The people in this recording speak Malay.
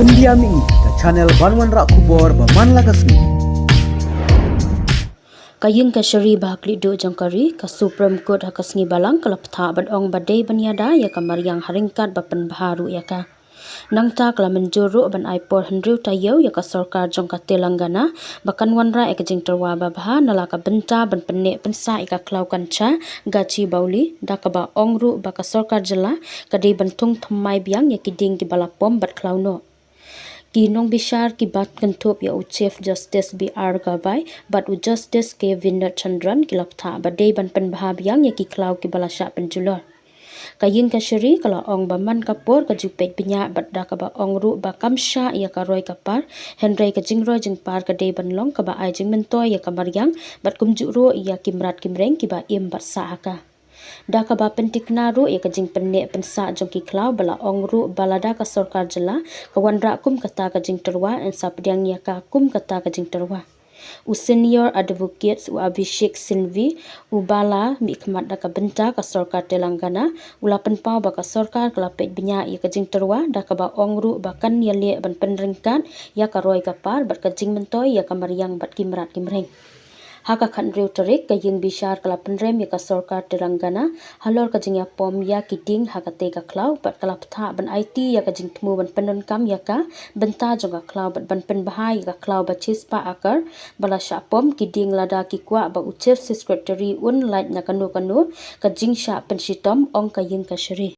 India Mi ke channel Banwan Rak Kubor Baman Lagasni. Kayun ka syari bahakli do jangkari ka Supreme Court hakasngi balang kalaptha badong badai banyada ya kamar yang haringkat bapan baharu ya ka. Nangta kala menjuru ban aipor hendriu tayo ya ka sarkar jangka Telangana bakan wanra ya ka jingterwa babha nalaka benta ban penek pensa ya ka klau kanca gaji bauli dakaba ongru baka sarkar jela kadai bantung thamai biang ya kiding ki balapom bat klau no. Kinong bishar ki bat kentup ya Chief Justice B.R. Gavai bat Justice K. Vinder Chandran kilaptha badai ban penbahabiang ya ki klau ki balasya penjulor. Kayin ka syari kala ong baman kapor ka jupet pinya bat da ka ba ong ru ba kamsha ya ka roy kapar Henry ka jingroy jingpar ka day banlong ka ba ay jing mentoy ya ka maryang bat kumjuro ya kimrat kimreng ki ba im bat sa ka. Da ka ba pentikna ru ya ka jing penne pensa jong ki klau bala ong ru balada ka sarkar jela ka wanra kum kata ka jing terwa en sapdyang ya ka kum kata ka jing terwa. Senior advocates Abhishek Sinvi ubala mikmat da ka benta ka sarkar Telangana ula penpau ba ka sarkar kelapet binya ya ka jing terwa da ka ba ong ru bakan ya le ban penringkat ya ka roy kapar bat ka jing mentoy ya ka maryang bat kimrat kimreng. Haka khandriu tarik ka yung bishar kala penrem ya ka sarkar Telangana halor ka jing ya pom ya kiding haka te ka klau bat kala ptha ban IT ya ka jing tmu ban penon kam ya ka benta jonga klau bat ban pen bahai ya ka klau ba chispa akar bala sha pom kiding lada ki kwa ba Chief Secretary un light na kanu ka jing sha pen shitom ong ka yung ka shri.